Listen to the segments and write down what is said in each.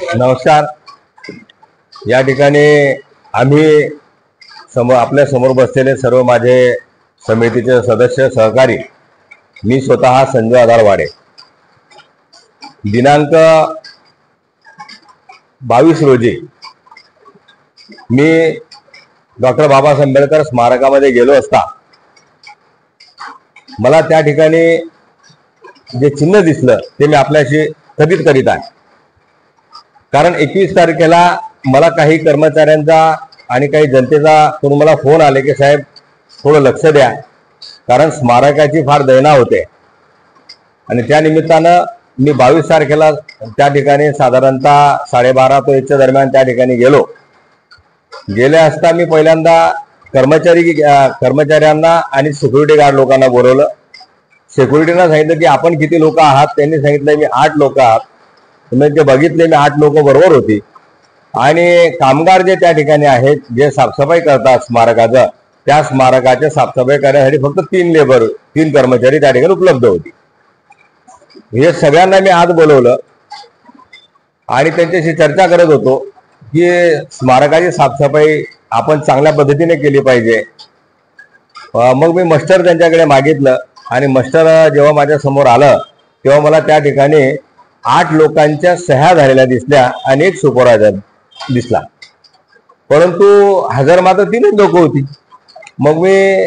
नमस्कार। या ठिकाणी आम्ही आपल्या समोर बसलेले सर्व माझे समितीचे सदस्य सहकारी, मी स्वतः संजय आधार वाडे, दिनांक 22 रोजी मी डॉक्टर बाबासाहेब आंबेडकर स्मारकामध्ये गेलो असता मला त्या ठिकाणी जे चिन्ह दिसलं ते मी आपल्याशी कथित करीत आहे। कारण 21 तारखेला मला काही कर्मचाऱ्यांचा आणि काही जनतेचा कडून मला फोन आले की साहेब थोडं लक्ष द्या, कारण स्मारकाची फार दैना होते। आणि त्या निमित्तानं मी 22 तारखेला त्या ठिकाणी साधारणतः 12:30 ते 1 दरम्यान त्या ठिकाणी गेले असता मी पहिल्यांदा कर्मचाऱ्यांना आणि सिक्युरिटी गार्ड लोकांना बोलवलं। सिक्युरिटीना सांगितलं की आपण किती लोक आहात, त्यांनी सांगितलं मी 8 लोक आहात। तुम्ही ते बघितले, मी 8 लोक बरोबर होती। आणि कामगार जे त्या ठिकाणी आहेत, जे साफसफाई करतात स्मारकाचं, त्या स्मारकाच्या साफसफाई करण्यासाठी फक्त 3 कर्मचारी त्या ठिकाणी उपलब्ध होती। हे सगळ्यांना मी आज बोलवलं आणि त्यांच्याशी चर्चा करत होतो की स्मारकाची साफसफाई आपण चांगल्या पद्धतीने केली पाहिजे। मग मी मस्टर त्यांच्याकडे मागितलं आणि मस्टर जेव्हा माझ्या समोर आलं तेव्हा मला त्या ठिकाणी 8 लोकांच्या सह्या झालेल्या दिसल्या आणि एक सुपरवायझर दिसला, परंतु हजर मात्र 3 लोक होती। मग मी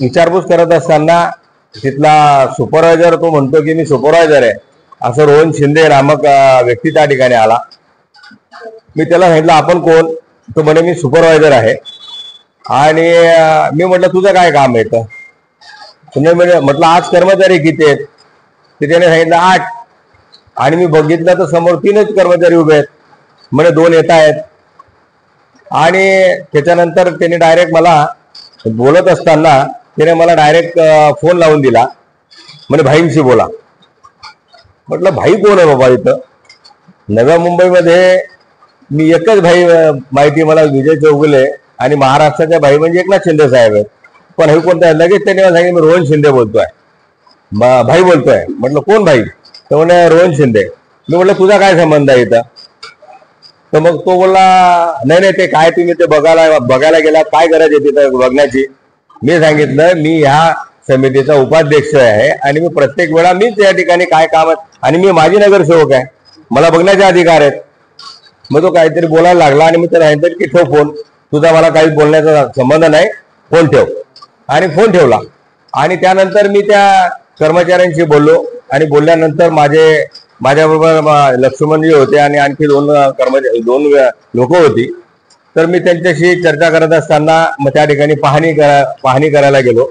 विचारपूस करत असताना तिथला सुपरवायझर तो म्हणतो की मी सुपरवायझर आहे, असं रोहन शिंदे नामक व्यक्ती त्या ठिकाणी आला। मी त्याला सांगितलं आपण कोण? तो म्हणे मी सुपरवायझर आहे। आणि मी म्हटलं तुझं काय काम आहे? तुम्ही म्हटलं आज कर्मचारी किती आहेत? ते त्याने सांगितलं 8। आणि मी बघितलं तर समोर 3च कर्मचारी उभे आहेत, म्हणे 2 येत आहेत। आणि त्याच्यानंतर त्याने डायरेक्ट मला बोलत असताना त्याने मला डायरेक्ट फोन लावून दिला, म्हणे भाईंशी बोला। म्हटलं भाई कोण आहे बाबा? इथं नव्या मुंबईमध्ये मी एकच भाई माहिती मला, विजय चौगुले, आणि महाराष्ट्राच्या भाई म्हणजे एकनाथ शिंदे साहेब आहेत। पण हे कोणतं आहे? लगेच त्याने मला सांगितलं मी रोहन शिंदे बोलतोय, भाई बोलतोय। म्हटलं कोण भाई? तर म्हणे रोहन शिंदे। मी म्हटलं तुझा काय संबंध आहे इथं? तर मग तो बोलला नाही ते काय तुम्ही ते बघायला गेला, काय गरज आहे तिथं बघण्याची? मी सांगितलं मी ह्या समितीचा उपाध्यक्ष आहे आणि मी प्रत्येक वेळा मीच या ठिकाणी काय काम आहे आणि मी माझी नगरसेवक आहे, मला बघण्याचे अधिकार आहेत। मग तो काहीतरी बोलायला लागला आणि मी त्याला सांगितलं की ठेव फोन, तुझा मला काही बोलण्याचा संबंध नाही, फोन ठेव। आणि फोन ठेवला। आणि त्यानंतर मी त्या कर्मचाऱ्यांशी बोललो आणि बोलल्यानंतर माझ्याबरोबर लक्ष्मणजी होते आणि आणखी 2 लोक होती। तर मी त्यांच्याशी चर्चा करत असताना मग त्या ठिकाणी पाहणी करायला गेलो।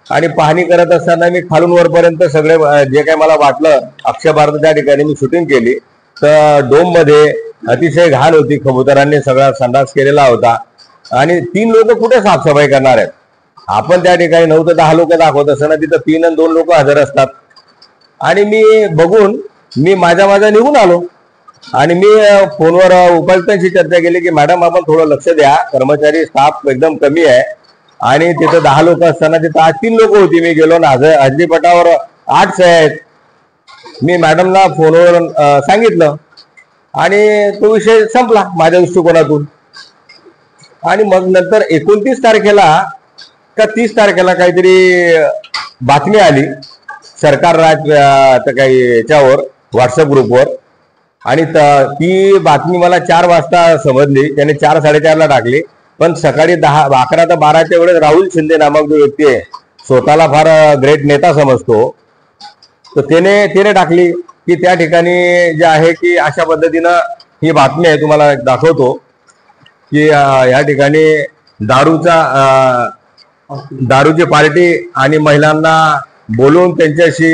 आणि पाहणी करत असताना मी खालून वरपर्यंत सगळे जे काही मला वाटलं आक्षेपार्थ त्या ठिकाणी मी शूटिंग केली। तर डोममध्ये अतिशय घाण होती, कबुतरांनी सगळा संडास केलेला होता। आणि 3 लोक कुठे साफसफाई करणार आहेत? आपण त्या ठिकाणी 9 ते 10 लोक दाखवत असताना तिथं 3 आणि 2 लोक हजर असतात। आणि मी बघून मी माझ्या निघून आलो। आणि मी फोनवर उपायुक्तांशी चर्चा केली की मॅडम आपण थोडं लक्ष द्या, कर्मचारी स्टाफ एकदम कमी आहे। आणि तिथं 10 लोक असताना तिथं 8-3 लोक होती। मी गेलो ना, हजरीपटावर 8 सह्या आहेत। मी मॅडमला फोनवर सांगितलं आणि तो विषय संपला माझ्या दृष्टिकोनातून। आणि मग नंतर 29 तारखेला का 30 तारखेला काहीतरी बातमी आली सरकार काही याच्यावर व्हॉट्सअप ग्रुपवर, आणि ती बातमी मला 4 वाजता समजली। त्याने 4-4:30 टाकली, पण सकाळी 11 ते 12च्या वेळेस राहुल शिंदे नामक जो व्यक्ती आहे, स्वतःला फार ग्रेट नेता समजतो, तर त्याने टाकली की त्या ठिकाणी जे आहे की अशा पद्धतीनं ही बातमी आहे। तुम्हाला दाखवतो की या ठिकाणी दारूची पार्टी आणि महिलांना बोलून त्यांच्याशी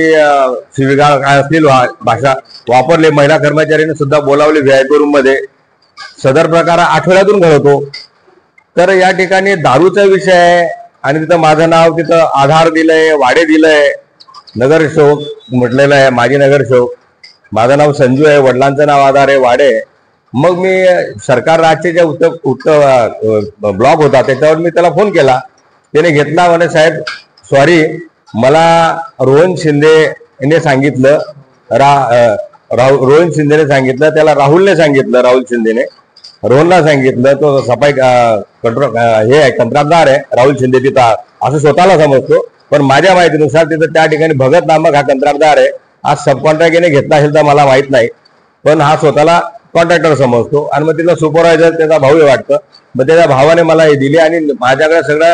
शिवीगाळ काय असतील भाषा वापरले, महिला कर्मचाऱ्यांनी सुद्धा बोलावले VIP रूम मध्ये। सदर प्रकार आठवड्यातून घडतो। तर या ठिकाणी दारूचा विषय आहे आणि तिथं माझं नाव तिथं आधार दिलंय, वाडे दिलंय, नगरसेवक म्हटलेलं आहे, माझी नगरसेवक, माझं नाव संजू आहे, वडिलांचं नाव आधार आहे, वाडे। मग मी सरकार राज्याचे जे ब्लॉग होता त्याच्यावर मी त्याला फोन केला, त्याने घेतला, म्हणे साहेब सॉरी, मला रोहन शिंदे यांनी सांगितलं रोहन शिंदेने सांगितलं, त्याला राहुलने सांगितलं, राहुल शिंदेने रोहनला सांगितलं, तो सफाई हे आहे, कंत्राटदार आहे राहुल शिंदे तिथं असं स्वतःला समजतो. पण माझ्या माहितीनुसार तिथं त्या ठिकाणी भगत नामक हा कंत्राटदार आहे. आज सब कॉन्ट्रॅक्टने घेतला असेल तर मला माहित नाही, पण हा स्वतःला कॉन्ट्रॅक्टर समजतो. आणि मग तिथला सुपरवायझर त्याचा भाऊ आहे वाटतं. मग त्याच्या भावाने मला हे दिले आणि माझ्याकडे सगळं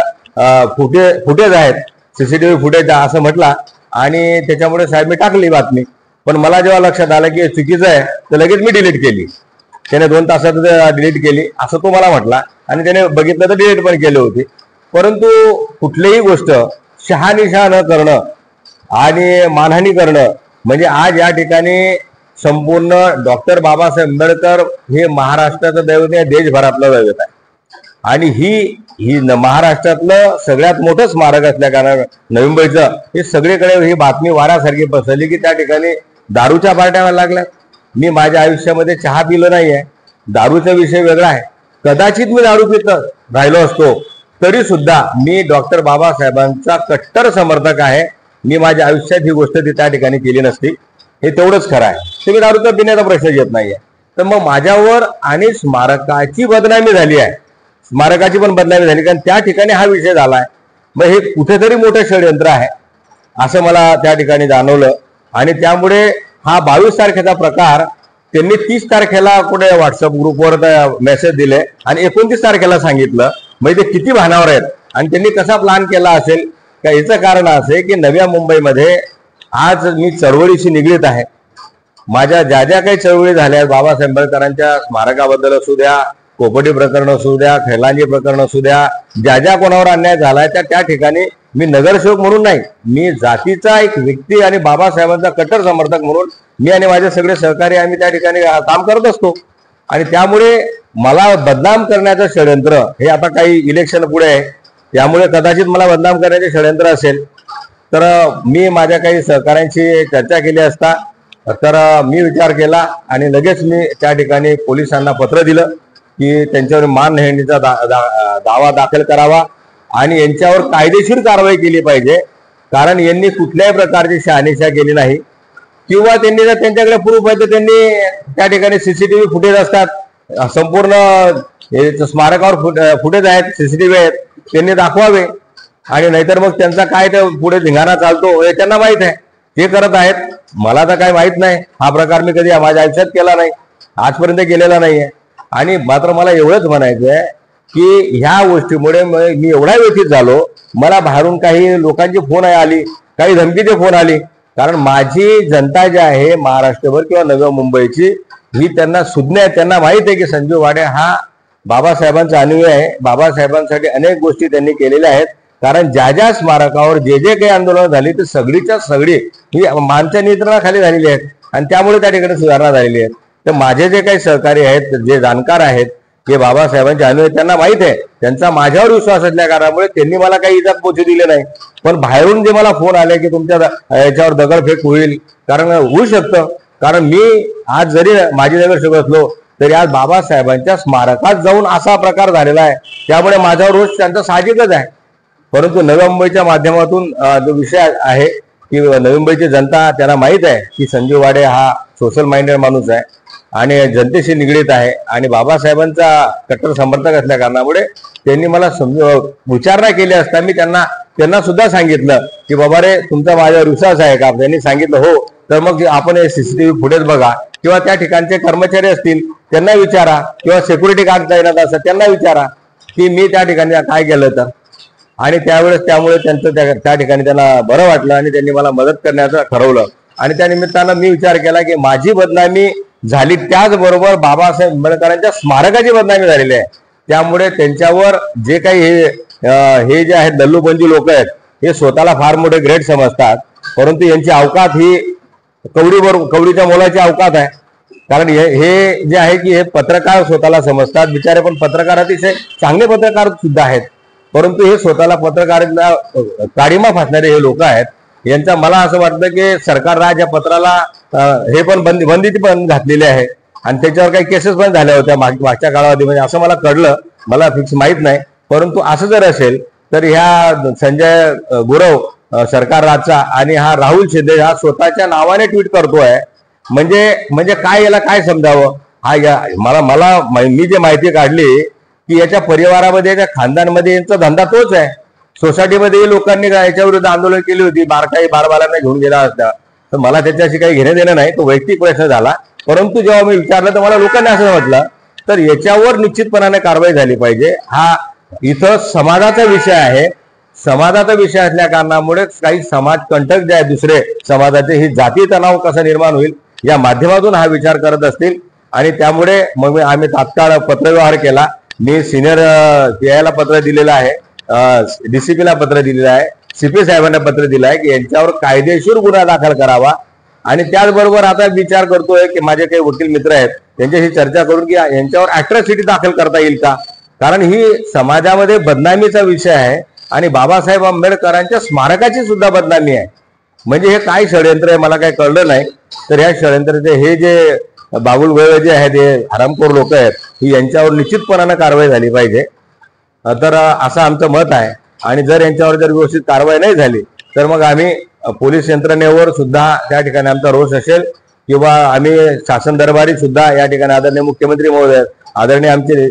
फुटेज आहेत, सीसीटीव्ही फुटेज असं म्हटला. आणि त्याच्यामुळे साहेब मी टाकली बातमी. पण मला जेव्हा लक्षात आलं की चुकीचं आहे तर लगेच मी डिलीट केली. त्याने 2 तासात डिलीट केली असं तो मला म्हटला आणि त्याने बघितलं तर डिलीट पण केली होती. परंतु कुठलीही गोष्ट शहानिशा न करणं आणि मानहानी करणं म्हणजे आज या ठिकाणी संपूर्ण डॉक्टर बाबासाहेब आंबेडकर हे महाराष्ट्राचं दैवत आहे, देशभरातलं दैवत आहे. आणि ही महाराष्ट्रातलं सगळ्यात मोठं स्मारक असल्या कारण नवी मुंबईचं हे सगळीकडे ही बातमी वाऱ्यासारखी पसरली की त्या ठिकाणी दारूच्या पार्ट्या व्हायला लागल्या. मी माझ्या आयुष्यामध्ये चहा पिलो नाहीये, दारूचा विषय वेगळा आहे. कदाचित मी दारू पित राहिलो असतो तरी सुद्धा मी डॉक्टर बाबासाहेबांचा कट्टर समर्थक आहे. मी माझ्या आयुष्यात ही गोष्ट त्या ठिकाणी केली नसती, हे तेवढंच खरं आहे. तुम्ही दारूचा पिण्याचा प्रश्न येत नाहीये. तर मग माझ्यावर आणि स्मारकाची बदनामी झाली आहे, स्मारकाची पण बदनामी झाली कारण त्या ठिकाणी हा विषय झालाय. मग हे कुठेतरी मोठं षडयंत्र आहे असं मला त्या ठिकाणी जाणवलं. आणि त्यामुळे हा 22 तारखेचा प्रकार त्यांनी 30 तारखेला कुठे व्हॉट्सअप ग्रुपवर मेसेज दिले आणि 29 तारखेला सांगितलं. म्हणजे ते किती भानावर आहेत आणि त्यांनी कसा प्लॅन केला असेल का? याचं कारण असं आहे की नव्या मुंबईमध्ये आज मी चळवळीशी निगडीत आहे. माझ्या ज्या ज्या काही चळवळी झाल्या आहेत, बाबासाहेब आंबेडकरांच्या स्मारकाबद्दल असू द्या, कोपटी प्रकरण असू द्या, खैलांजी प्रकरण असू द्या, ज्या ज्या कोणावर अन्याय झालाय त्या ठिकाणी मी नगरसेवक म्हणून नाही, मी जातीचा एक व्यक्ती आणि बाबासाहेबांचा कट्टर समर्थक म्हणून मी आणि माझे सगळे सहकारी आम्ही त्या ठिकाणी काम करत असतो. आणि त्यामुळे मला बदनाम करण्याचं षडयंत्र हे आता काही इलेक्शन पुढे आहे, त्यामुळे कदाचित मला बदनाम करण्याचे षडयंत्र असेल तर मी माझ्या काही सहकाऱ्यांशी चर्चा केली असता तर मी विचार केला आणि लगेच मी त्या ठिकाणी पोलिसांना पत्र दिलं की त्यांच्यावर मानहानीचा दावा दाखल करावा आणि यांच्यावर कायदेशीर कारवाई केली पाहिजे. कारण यांनी कुठल्याही प्रकारची शहानिशा केली नाही किंवा त्यांनी जर त्यांच्याकडे प्रूफ आहे तर त्यांनी त्या ठिकाणी सीसीटीव्ही फुटेज असतात, संपूर्ण स्मारकावर फुटेज आहेत, सीसीटीव्ही आहेत, त्यांनी दाखवावे. आणि नाहीतर मग त्यांचा काय ते पुढे धिंगाणा चालतो हे त्यांना माहित आहे, ते करत आहेत. मला तर काही माहित नाही, हा प्रकार मी कधी माझ्या आयुष्यात केला नाही, आजपर्यंत केलेला नाहीये. आणि मात्र मला एवढंच म्हणायचं आहे की ह्या गोष्टीमुळे मी एवढा व्यथित झालो. मला बाहेरून काही लोकांची फोन आली, काही धमकीचे फोन आली. कारण माझी जनता जी आहे महाराष्ट्रभर किंवा नव्या मुंबईची ही त्यांना सुज्ञ आहे, त्यांना माहित आहे की संजू वाडे हा बाबासाहेबांचा अनुयायी आहे. बाबासाहेबांसाठी अनेक गोष्टी त्यांनी केलेल्या आहेत. कारण ज्या ज्या स्मारकावर जे जे काही आंदोलन झाली ते सगळीच्या सगळी ही मानच्या नियंत्रणाखाली झालेली आहेत आणि त्यामुळे त्या ठिकाणी सुधारणा झालेली आहे. तर माझे जे काही सहकारी आहेत, जे जाणकार आहेत, जे बाबासाहेबांचे अनुयायी, त्यांना माहित आहे, त्यांचा माझ्यावर विश्वास असल्या कारणामुळे त्यांनी मला काही इजात पोहोचू दिले नाही. पण बाहेरून जे मला फोन आले की तुमच्या याच्यावर दगडफेक होईल, कारण होऊ शकतं. कारण मी आज जरी माझी नगरसेवक असलो तरी आज बाबासाहेबांच्या स्मारकात जाऊन असा प्रकार झालेला आहे, त्यामुळे माझ्यावर रोष त्यांचा साहजिकच आहे. परंतु नवी मुंबईच्या माध्यमातून जो विषय आहे की नवी मुंबईची जनता त्यांना माहीत आहे की संजू वाडे हा सोशल माइंडेड माणूस आहे आणि जनतेशी निगडीत आहे आणि बाबासाहेबांचा कट्टर समर्थक असल्या कारणामुळे त्यांनी मला विचारणा केली असता मी त्यांना सुद्धा सांगितलं की बाबा रे तुमचा माझ्यावर विश्वास आहे का? त्यांनी सांगितलं हो. तर मग आपण हे सीसीटीव्ही फुटेज बघा किंवा त्या ठिकाणचे कर्मचारी असतील त्यांना विचारा किंवा सिक्युरिटी गार्ड तैनात असतात त्यांना विचारा की मी त्या ठिकाणी काय केलं तर. आणि त्यामुळे त्यांचं त्या ठिकाणी त्यांना बरं वाटलं आणि त्यांनी मला मदत करण्याचं ठरवलं. आणि त्या निमित्तानं मी विचार केला की माझी बदनामी झाली, त्याचबरोबर बाबासाहेब आंबेडकरांच्या स्मारकाची बदनामी झालेली आहे. त्यामुळे त्यांच्यावर जे काही हे जे आहेत दल्लूपंजी लोक आहेत हे स्वतःला फार मोठे ग्रेट समजतात, परंतु यांची अवकात ही कवडीच्या मोलाची अवकात आहे. कारण हे जे आहे की हे पत्रकार स्वतःला समजतात, बिचारे पण पत्रकार अतिशय चांगले पत्रकार सुद्धा आहेत, परंतु हे स्वतःला पत्रकारिता काळीमा फासणारे हे लोक आहेत. यांचा मला असं वाटतं की सरकार राज या पत्राला हे पण बंदी पण घातलेली आहे आणि त्याच्यावर काही केसेस पण झाल्या होत्या मागच्या कालावधीमध्ये असं मला कळलं, मला फिक्स माहीत नाही. परंतु असं जर असेल तर ह्या संजय गुरव सरकार राजचा आणि हा राहुल शिंदे हा स्वतःच्या नावाने ट्विट करतोय म्हणजे म्हणजे काय, याला काय समजावं? मला मी जे माहिती काढली की याच्या परिवारामध्ये, याच्या खानदानमध्ये यांचा धंदा तोच आहे. सोसायटीमध्ये लोकांनी याच्या विरुद्ध आंदोलन केली होती, बारबालांना घेऊन गेला असता. तर मला त्याच्याशी काही घेणं देणं नाही, तो वैयक्तिक प्रश्न झाला. परंतु जेव्हा मी विचारलं तर मला लोकांनी असं म्हटलं, तर याच्यावर निश्चितपणाने कारवाई झाली पाहिजे. हा इथं समाजाचा विषय आहे. समाजाचा विषय असल्या कारणामुळे काही समाज कंटक जे आहे दुसरे समाजाचे, ही जाती तणाव कसा निर्माण होईल या माध्यमातून हा विचार करत असतील. आणि त्यामुळे मग आम्ही तात्काळ पत्रव्यवहार केला. मी सिनियर पीआयला पत्र दिलेलं आहे, डीसीपीला पत्र दिलेलं आहे, सीपी साहेबांना पत्र दिलं आहे की यांच्यावर कायदेशीर गुन्हा दाखल करावा. आणि त्याचबरोबर आता विचार करतोय की माझे काही वकील मित्र आहेत त्यांच्याशी चर्चा करून की यांच्यावर अॅट्रॉसिटी दाखल करता येईल का. कारण ही समाजामध्ये बदनामीचा विषय आहे आणि बाबासाहेब आंबेडकरांच्या स्मारकाची सुद्धा बदनामी आहे. म्हणजे हे काय षडयंत्र आहे मला काही कळलं नाही. तर या षडयंत्राचे हे जे बाबुल गोळे जे आहेत, हे हरामखोर लोक आहेत, ही यांच्यावर निश्चितपणानं कारवाई झाली पाहिजे. तर असं आमचं मत आहे. आणि जर यांच्यावर जर व्यवस्थित कारवाई नाही झाली तर मग आम्ही पोलीस यंत्रणेवर सुद्धा त्या ठिकाणी आमचा रोष असेल, किंवा आम्ही शासन दरबारी सुद्धा या ठिकाणी आदरणीय मुख्यमंत्री महोदय, आदरणीय आमचे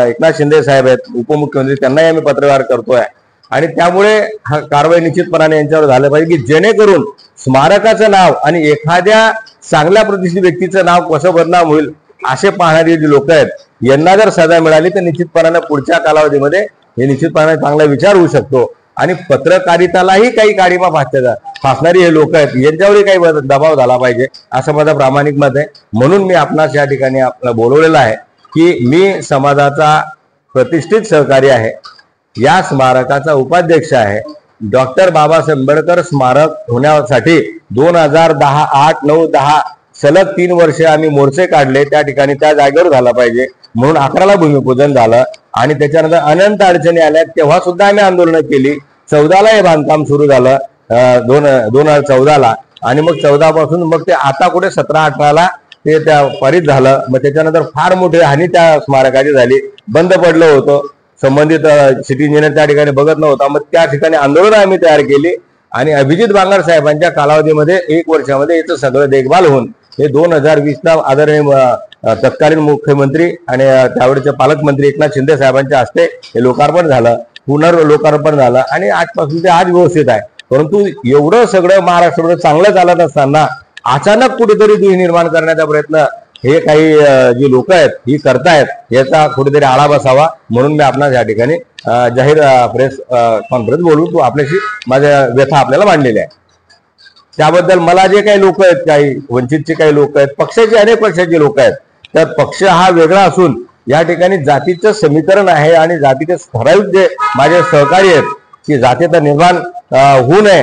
एकनाथ शिंदे साहेब आहेत उपमुख्यमंत्री, त्यांनाही आम्ही पत्रव्यवहार करतोय. आणि त्यामुळे हा कारवाई निश्चितपणाने यांच्यावर झालं पाहिजे की जेणेकरून स्मारकाचं नाव आणि एखाद्या चांगल्या प्रतिष्ठित व्यक्तीचं नाव कसं बदनाम होईल असे पाहणारी जी लोक आहेत, यांना जर सजा मिळाली तर निश्चितपणाने पुढच्या कालावधीमध्ये हे निश्चितपणाने चांगला विचार होऊ शकतो. आणि पत्रकारितालाही काही काळीमा फासणारी हे लोक आहेत, यांच्यावरही काही दबाव झाला पाहिजे असं माझं प्रामाणिक मत आहे. म्हणून मी आपणास या ठिकाणी आपला बोलवलेलं आहे की मी समाजाचा प्रतिष्ठित सहकारी आहे, या स्मारकाचा उपाध्यक्ष आहे. डॉक्टर बाबासाहेब आंबेडकर स्मारक होण्यासाठी 2010, 8, 9, 10 सलग 3 वर्षे आम्ही मोर्चे काढले. त्या ठिकाणी त्या जागेवर झाला पाहिजे म्हणून 11ला भूमिपूजन झालं. आणि त्याच्यानंतर अनंत अडचणी आल्या, तेव्हा सुद्धा आम्ही आंदोलनं केली. 14ला हे बांधकाम सुरू झालं, 2014ला. आणि मग 14 पासून मग ते आता कुठे 17-18ला ते त्या पारित झालं. मग त्याच्यानंतर फार मोठी हानी त्या स्मारकाची झाली, बंद पडलं होतं. संबंधित सिटी इंजिनियर त्या ठिकाणी बघत नव्हता. मग त्या ठिकाणी आंदोलन आम्ही तयार केली. आणि अभिजित बांगर साहेबांच्या कालावधीमध्ये 1 वर्षामध्ये याचं सगळं देखभाल होऊन हे 2020ला आदरणीय तत्कालीन मुख्यमंत्री आणि त्यावेळेचे पालकमंत्री एकनाथ शिंदे साहेबांच्या हस्ते हे लोकार्पण झालं, पुनर्लोकार्पण झालं. आणि आजपासून ते आज व्यवस्थित आहे. परंतु एवढं सगळं महाराष्ट्रामध्ये चांगलं चालत असताना अचानक कुठेतरी दुही निर्माण करण्याचा प्रयत्न हे काही जी लोक आहेत ही करतायत, याचा कुठेतरी आळा बसावा. म्हणून मी आपणास या ठिकाणी जाहीर प्रेस कॉन्फरन्स बोलून आपल्याशी माझ्या व्यथा आपल्याला मांडलेली आहे. त्याबद्दल मला जे काही लोक आहेत, काही वंचितचे काही लोक आहेत, पक्षाचे अनेक पक्षाचे लोक आहेत, तर पक्ष हा वेगळा असून या ठिकाणी जातीचं समीकरण आहे आणि जातीचे ठराविक जे माझे सहकारी आहेत की जातीचा निर्माण होऊ नये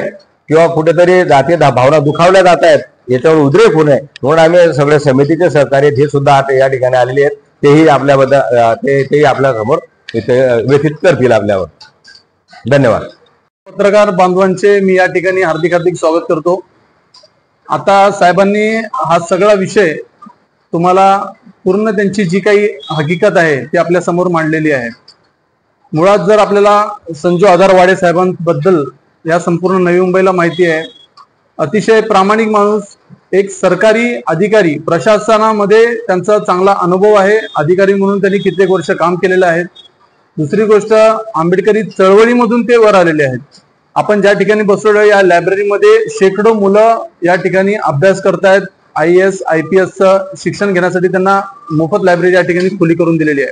किंवा कुठेतरी जाती भावना दुखावल्या जात आहेत याच्यावर उद्रेक होऊ नये म्हणून आम्ही सगळे समितीचे सहकारी हे सुद्धा आता या ठिकाणी आलेले आहेत. तेही आपल्याबद्दल तेही आपल्या समोर व्यथित करतील आपल्यावर. धन्यवाद. पत्रकार बांधवांचे मी या ठिकाणी हार्दिक हार्दिक स्वागत करतो. आता साहेबांनी हा सगळा विषय तुम्हाला पूर्ण त्यांची जी काही हकीकत आहे ती आपल्या समोर मांडलेली आहे. मुळात जर आपल्याला संजू आधारवाडे साहेबांबद्दल या संपूर्ण नवी मुंबईला माहिती आहे, अतिशय प्रामाणिक माणूस, एक सरकारी अधिकारी, प्रशासनामध्ये त्यांचा चांगला अनुभव आहे. अधिकारी म्हणून त्यांनी कित्येक वर्ष काम केलेलं आहे. दुसरी गोष्ट, आंबेडकरी चळवळीमधून ते वर आलेले आहेत. आपण ज्या ठिकाणी बसलो या लायब्ररीमध्ये शेकडो मुलं या ठिकाणी अभ्यास करतायत. IAS IPSचं शिक्षण घेण्यासाठी त्यांना मोफत लायब्ररी या ठिकाणी खुली करून दिलेली आहे.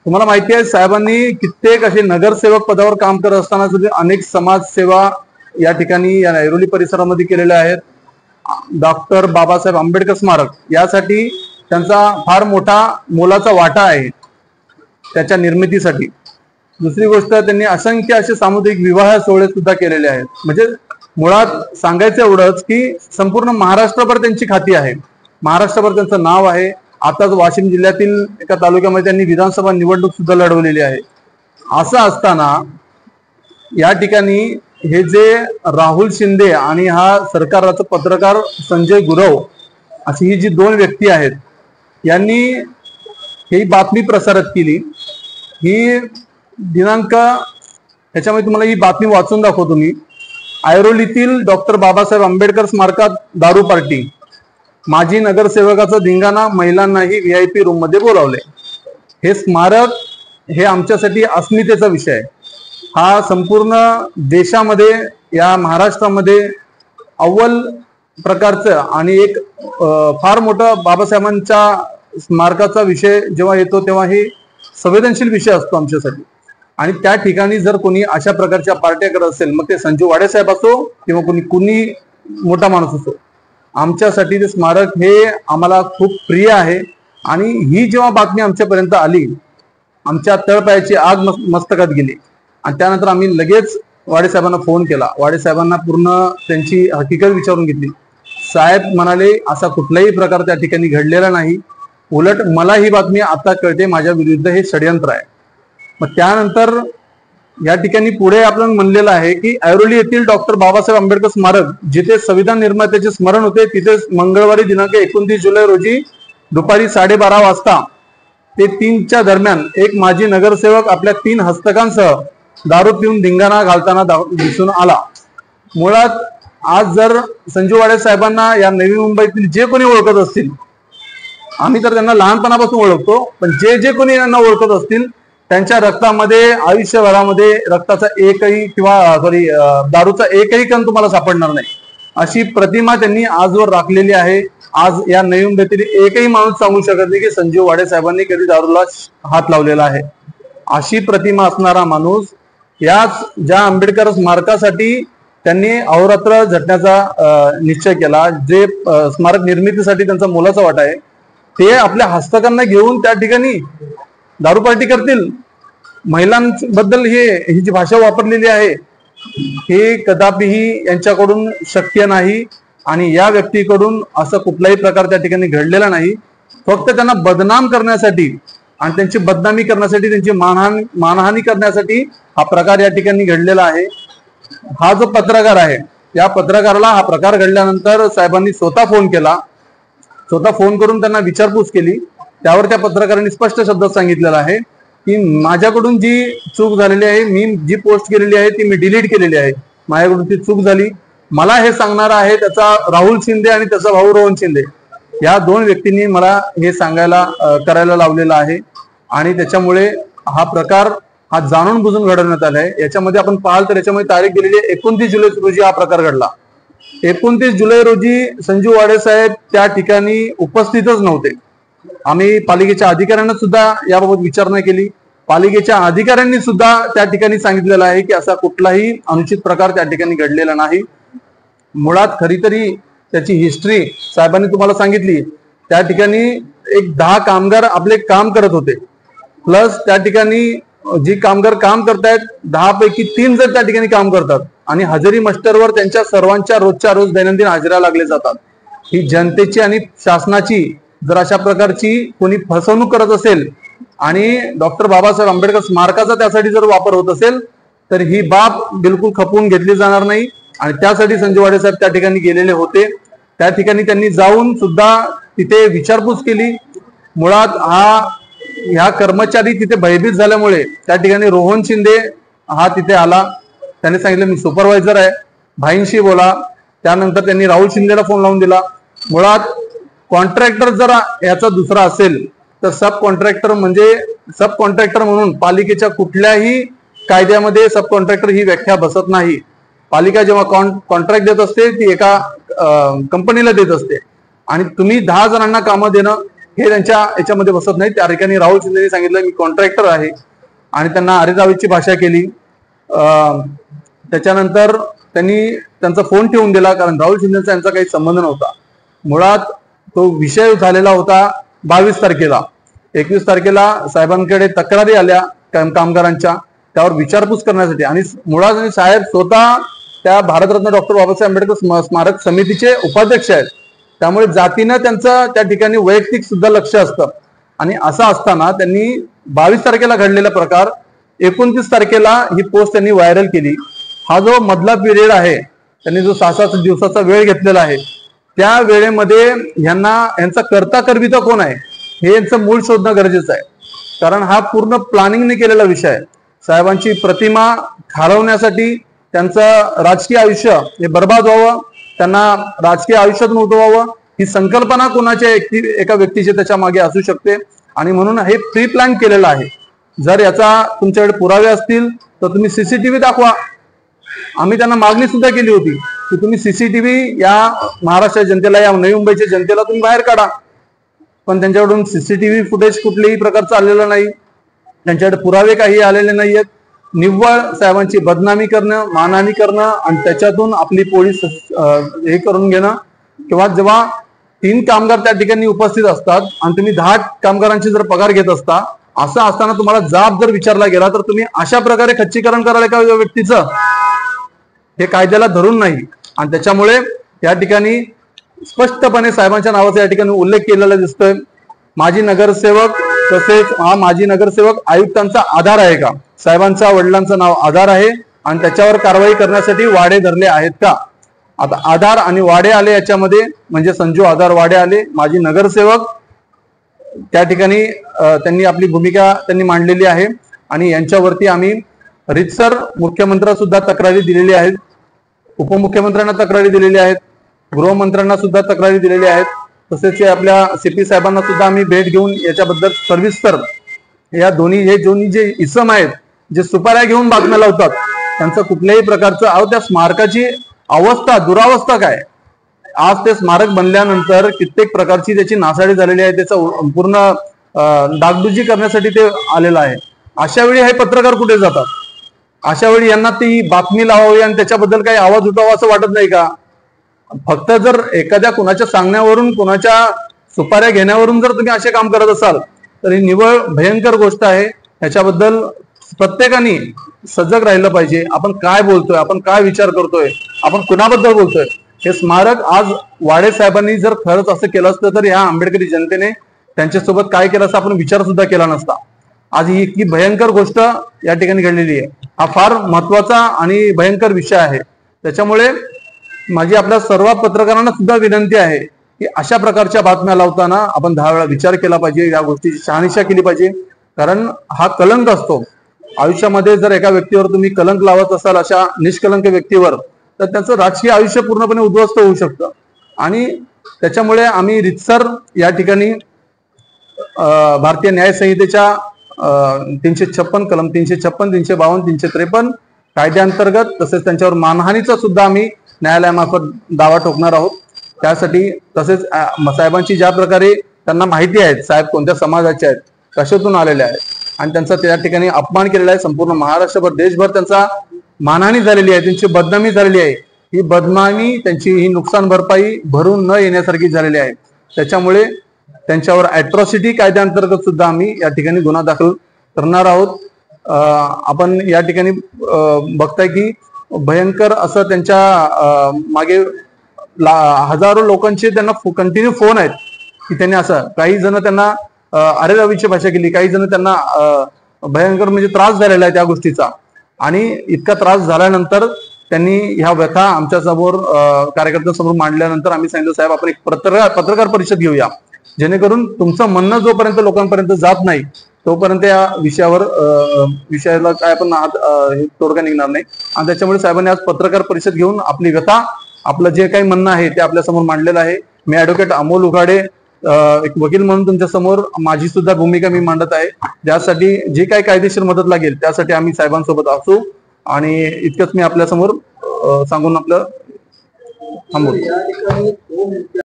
तुम्हाला माहिती आहे साहेबांनी कित्येक असे नगरसेवक पदावर काम करत असताना सुद्धा अनेक समाजसेवा या ठिकाणी या ऐरोली परिसरामध्ये केलेल्या आहेत. डॉक्टर बाबासाहेब आंबेडकर स्मारक यासाठी त्यांचा फार मोठा मोलाचा वाटा आहे त्याच्या निर्मितीसाठी. दुसरी गोष्ट, त्यांनी असंख्य असे सामुदायिक विवाह सोहळे सुद्धा केलेले आहेत. म्हणजे मुळात सांगायचं एवढंच की संपूर्ण महाराष्ट्रभर त्यांची ख्याती आहे, महाराष्ट्रभर त्यांचं नाव आहे. आताच वाशिम जिल्ह्यातील एका तालुक्यामध्ये त्यांनी विधानसभा निवडणूक सुद्धा लढवलेली आहे. असं असताना या ठिकाणी हे जे राहुल शिंदे आणि हा सरकारचा पत्रकार संजय गुरव अशी ही जी 2 व्यक्ती आहेत यांनी ही बातमी प्रसारित केली. ही दिनांक ह्याच्यामध्ये तुम्हाला ही बातमी वाचून दाखवतो मी. ऐरोलीतील डॉक्टर बाबासाहेब आंबेडकर स्मारकात दारू पार्टी माजी नगरसेवकाचा धिंगाणा, महिलांनाही VIP रूम मध्ये बोलावले. हे स्मारक हे आमच्यासाठी अस्मितेचा विषय आहे. हा संपूर्ण देशामध्ये, या महाराष्ट्रामध्ये अव्वल प्रकारचं आणि एक फार मोठं बाबासाहेबांच्या स्मारकाचा विषय जेव्हा येतो तेव्हा हे संवेदनशील विषय असतो आमच्यासाठी. आणि त्या ठिकाणी जर कोणी अशा प्रकारच्या पार्ट्या करत असेल, मग ते संजू वाडे साहेब असो किंवा कुणी मोठा माणूस असो, आमच्यासाठी ते स्मारक हे आम्हाला खूप प्रिय आहे. आणि ही जेव्हा बातमी आमच्यापर्यंत आली, आमच्या तळपायाची आग मस्तकात गेली. आणि त्यानंतर आम्ही लगेच वाडे साहेबांना फोन केला. वाडे साहेबांना पूर्ण त्यांची हकीकत विचारून घेतली. साहेब म्हणाले असा कुठलाही प्रकार त्या ठिकाणी घडलेला नाही, उलट मला ही बातमी आता कळते, माझ्या विरुद्ध हे षडयंत्र आहे. मग त्यानंतर या ठिकाणी पुढे आपण म्हणलेलं आहे की ऐरोली येथील डॉक्टर बाबासाहेब आंबेडकर स्मारक, जिथे संविधान निर्मात्याचे स्मरण होते, तिथे मंगळवारी दिनांक 29 जुलै रोजी दुपारी 12:30 वाजता ते 3च्या दरम्यान एक माजी नगरसेवक आपल्या 3 हस्तकांसह दारू पिऊन धिंगाणा घालताना दिसून आला. मुळात आज जर संजू वाडे साहेबांना या नवी मुंबईतील जे कोणी ओळखत असतील, आम्ही तर त्यांना लहानपणापासून ओळखतो, पण जे कोणी यांना ओळखत असतील, त्यांच्या रक्तामध्ये आयुष्यभरामध्ये रक्ताचा एकही दारूचा एकही कण तुम्हाला सापडणार नाही, अशी प्रतिमा त्यांनी आजवर राखलेली आहे. आज या नवी मुंबईतील एकही माणूस सांगू शकत नाही की संजू वाडे साहेबांनी कधी दारूला हात लावलेला आहे. अशी प्रतिमा असणारा माणूस याच ज्या आंबेडकर स्मारकासाठी त्यांनी अहोरात्र झटण्याचा निश्चय केला, जे स्मारक निर्मितीसाठी त्यांचा मोलाचा वाटा आहे, ते आपल्या हस्तकांना घेऊन त्या ठिकाणी दारू पार्टी करतील. महिलांबद्दल ही जी भाषा वापरलेली आहे हे कदापिही यांच्याकडून शक्य नाही. आणि या व्यक्तीकडून असं कुठलाही प्रकार त्या ठिकाणी घडलेला नाही. फक्त त्यांना बदनाम करण्यासाठी आणि त्यांची बदनामी करण्यासाठी, त्यांची मानहानी करण्यासाठी हा प्रकार या ठिकाणी घडलेला आहे. हा जो पत्रकार आहे, या पत्रकाराला हा प्रकार घडल्यानंतर साहेबांनी स्वतः फोन केला. स्वतः फोन करून त्यांना विचारपूस केली. त्यावर त्या पत्रकारांनी स्पष्ट शब्दात सांगितलेलं आहे की माझ्याकडून जी चूक झालेली आहे, मी जी पोस्ट केलेली आहे ती मी डिलीट केलेली आहे, माझ्याकडून ती चूक झाली. मला हे सांगणार आहे त्याचा राहुल शिंदे आणि त्याचा भाऊ रोहन शिंदे, या 2 व्यक्तींनी मला हे करायला लावलेलं आहे. आणि त्याच्यामुळे हा प्रकार हा जाणून बुजून घडवण्यात आलाय. याच्यामध्ये आपण पाहाल तर याच्यामध्ये तारीख दिलेली आहे 29 जुलै रोजी हा प्रकार घडला. 29 जुलै रोजी संजू वाडे साहेब त्या ठिकाणी उपस्थितच नव्हते. आम्ही पालिकेच्या अधिकाऱ्यांना सुद्धा याबाबत विचारणा केली. पालिकेच्या अधिकाऱ्यांनी सुद्धा त्या ठिकाणी सांगितलेलं आहे की असा कुठलाही अनुचित प्रकार त्या ठिकाणी घडलेला नाही. मुळात खरीतरी त्याची हिस्ट्री साहेबांनी तुम्हाला सांगितली. त्या ठिकाणी एक 10 कामगार आपले काम करत होते, प्लस त्या ठिकाणी जी कामगार काम करतायत 10 पैकी 3 जर त्या ठिकाणी काम करतात आणि हजेरी मास्टरवर त्यांच्या सर्वांच्या रोजच्या रोज दैनंदिन हाजऱ्या लागले जातात. ही जनतेची आणि शासनाची जर अशा प्रकारची कोणी फसवणूक करत असेल आणि डॉक्टर बाबासाहेब आंबेडकर स्मारकाचा त्यासाठी जर वापर होत असेल तर ही बाब बिलकुल खपवून घेतली जाणार नाही. आणि त्यासाठी संजू वाडे साहेब त्या ठिकाणी गेलेले होते. त्या ठिकाणी त्यांनी जाऊन सुद्धा तिथे विचारपूस केली. मुळात ह्या कर्मचारी तिथे भयभीत झाल्यामुळे त्या ठिकाणी रोहन शिंदे हा तिथे आला. त्याने सांगितलं मी सुपरवायझर आहे, भाईंशी बोला. त्यानंतर त्यांनी राहुल शिंदेला फोन लावून दिला. मुळात कॉन्ट्रॅक्टर जर याचा दुसरा असेल तर सब कॉन्ट्रॅक्टर म्हणून पालिकेच्या कुठल्याही कायद्यामध्ये सब कॉन्ट्रॅक्टर ही व्याख्या बसत नाही. पालिका जेव्हा कॉन्ट्रॅक्ट देत असते ती एका कंपनीला देत असते आणि तुम्ही 10 जणांना कामं देणं हे त्यांच्या याच्यामध्ये बसत नाही. त्या ठिकाणी राहुल शिंदेने सांगितलं मी कॉन्ट्रॅक्टर आहे आणि त्यांना अरेरावीची भाषा केली. त्याच्यानंतर त्यांनी त्यांचा फोन ठेवून दिला, कारण राहुल शिंदेचा यांचा काही संबंध नव्हता. मुळात तो विषय झालेला होता 22 तारखेला. 21 तारखेला साहेबांकडे तक्रारी आल्या कामगारांच्या, त्यावर विचारपूस करण्यासाठी. आणि मुळात साहेब स्वतः त्या भारतरत्न डॉक्टर बाबासाहेब आंबेडकर स्मारक समितीचे उपाध्यक्ष आहेत, त्यामुळे जातीनं त्यांचं त्या ठिकाणी वैयक्तिक सुद्धा लक्ष असतं. आणि असं असताना त्यांनी 22 तारखेला घडलेला प्रकार 29 तारखेला ही पोस्ट त्यांनी व्हायरल केली. हा जो मधला पिरियड आहे, त्यांनी जो 6-7 दिवसाचा वेळ घेतलेला आहे, त्या वेळेमध्ये यांचा करता करविता कोण आहे हे यांचं मूळ शोधणं गरजेचं आहे. कारण हा पूर्ण प्लॅनिंगने केलेला विषय आहे. साहेबांची प्रतिमा घालवण्यासाठी त्यांचं राजकीय आयुष्य हे बर्बाद व्हावं, त्यांना राजकीय आयुष्यातून उठवावं ही संकल्पना कोणाच्या एका व्यक्तीची त्याच्या मागे असू शकते आणि म्हणून हे प्री प्लॅन केलेलं आहे. जर याचा तुमच्याकडे पुरावे असतील तर तुम्ही सीसीटीव्ही दाखवा. आम्ही त्यांना मागणी सुद्धा केली होती की तुम्ही सीसीटीव्ही या महाराष्ट्र जनतेला, या नवी मुंबईच्या जनतेला तुम्ही बाहेर काढा, पण त्यांच्याकडून सीसीटीव्ही फुटेज कुठल्याही प्रकारचं आलेलं नाही. त्यांच्याकडे पुरावे काही आलेले नाहीयेत. निव्वळ साहेबांची बदनामी करणं, मानहानी करणं आणि त्याच्यातून आपली पोळी हे करून घेणं. किंवा जेव्हा 3 कामगार त्या ठिकाणी उपस्थित असतात आणि तुम्ही 10 कामगारांची जर पगार घेत असता, असं असताना तुम्हाला जाब जर विचारला गेला तर तुम्ही अशा प्रकारे खच्चीकरण कराल एका व्यक्तीचं, हे कायद्याला धरून नाही. आणि त्याच्यामुळे या ठिकाणी स्पष्टपणे साहेबांच्या नावाचा या ठिकाणी उल्लेख केलेला दिसतोय. माजी नगरसेवक, तसेच हा माजी नगरसेवक आयुक्तांचा आधार आहे का? साहेबांच्या वडिलांचं नाव आधार आहे आणि त्याच्यावर कारवाई करण्यासाठी वाडे धरले आहेत का? आता आधार आणि वाडे आले याच्यामध्ये, म्हणजे संजू आधार वाडे आले, माजी नगरसेवक, त्या ठिकाणी त्यांनी आपली भूमिका त्यांनी मांडलेली आहे. आणि यांच्यावरती आम्ही रीतसर मुख्यमंत्र्यांना सुद्धा तक्रारी दिलेली आहेत, उपमुख्यमंत्र्यांना तक्रारी दिलेली आहेत, गृहमंत्र्यांना सुद्धा तक्रारी दिलेल्या आहेत. तसेच आपल्या सीपी साहेबांना सुद्धा आम्ही भेट घेऊन याच्याबद्दल सविस्तर, या दोन्ही जे इसम आहेत जे सुपाऱ्या घेऊन बातम्या लावतात, त्यांचं कुठल्याही प्रकारचं त्या स्मारकाची अवस्था, दुरावस्था काय, आज ते स्मारक बनल्यानंतर कित्येक प्रकारची त्याची नासाडी झालेली आहे, त्याचं पूर्ण डागडुजी करण्यासाठी ते आलेलं आहे. अशा वेळी हे पत्रकार कुठे जातात? अशा वेळी यांना ती बातमी लावावी आणि त्याच्याबद्दल काही आवाज उठावा असं वाटत नाही का? फक्त जर एखाद्या कुणाच्या सांगण्यावरून, कुणाच्या सुपाऱ्या घेण्यावरून जर तुम्ही असे काम करत असाल तर ही निव्वळ भयंकर गोष्ट आहे. ह्याच्याबद्दल प्रत्येकाने सजग राहिलं पाहिजे. आपण काय बोलतोय, आपण काय विचार करतोय, आपण कुणाबद्दल बोलतोय. हे स्मारक आज वाडे साहेबांनी जर खरंच असं केलं असतं तर ह्या आंबेडकरी जनतेने त्यांच्यासोबत काय केलं असं आपण विचार सुद्धा केला नसता. आज ही इतकी भयंकर गोष्ट या ठिकाणी घडलेली आहे. हा फार महत्वाचा आणि भयंकर विषय आहे. त्याच्यामुळे माझी आपल्या सर्व पत्रकारांना सुद्धा विनंती आहे की अशा प्रकारच्या बातम्या लावताना आपण 10 वेळा विचार केला पाहिजे, या गोष्टीची शहानिशा केली पाहिजे. कारण हा कलंक असतो आयुष्यामध्ये. जर एका व्यक्तीवर तुम्ही कलंक लावत असाल, अशा निष्कलंक व्यक्तीवर, तर त्याचं राजकीय आयुष्य पूर्णपणे उद्ध्वस्त होऊ शकतं. आणि त्याच्यामुळे आम्ही रीतसर या ठिकाणी भारतीय न्याय संहितेच्या 356 कलम 356, 352, 353 कायद्याअंतर्गत, तसेच त्यांच्यावर मानहानीचा सुद्धा आम्ही न्यायालयामार्फत दावा ठोकणार आहोत. त्यासाठी तसेच साहेबांची ज्या प्रकारे त्यांना माहिती आहे साहेब कोणत्या समाजाचे आहेत, कशातून आलेले आहेत, आणि त्यांचा त्या ठिकाणी अपमान केलेला आहे. संपूर्ण महाराष्ट्रभर, देशभर त्यांचा मानहानी झालेली आहे, त्यांची बदनामी झालेली आहे. ही बदनामी, त्यांची ही नुकसान भरपाई भरून न येण्यासारखी झालेली आहे. त्याच्यामुळे त्यांच्यावर अॅट्रॉसिटी कायद्याअंतर्गत सुद्धा आम्ही या ठिकाणी गुन्हा दाखल करणार आहोत. आपण या ठिकाणी बघताय की भयंकर असं त्यांच्या मागे हजारो लोकांचे त्यांना कंटिन्यू फोन आहेत की त्यांनी असं, काही जण त्यांना अरेरावीची भाषा केली, काही जण त्यांना भयंकर म्हणजे त्रास झालेला आहे त्या गोष्टीचा. आणि इतका त्रास झाल्यानंतर त्यांनी ह्या व्यथा आमच्या समोर, कार्यकर्त्यांसमोर मांडल्यानंतर आम्ही सांगितलं साहेब आपण एक पत्रकार परिषद घेऊया, जेणेकरून तुमचं म्हणणं जोपर्यंत लोकांपर्यंत जात नाही तोपर्यंत या विषयाला काय आपण तोडगा निघणार नाही. आणि त्याच्यामुळे साहेबांनी आज पत्रकार परिषद घेऊन आपली व्यथा, आपलं जे काही म्हणणं आहे ते आपल्या समोर मांडलेलं आहे. मी ऍडव्होकेट अमोल उघाडे, एक वकील म्हणून तुमच्या समोर माझी सुद्धा भूमिका मी मांडत आहे. त्यासाठी जी काही कायदेशीर मदत लागेल त्यासाठी आम्ही साहेबांसोबत असू. आणि इतकंच मी आपल्या समोर सांगून आपलं थांबवतो.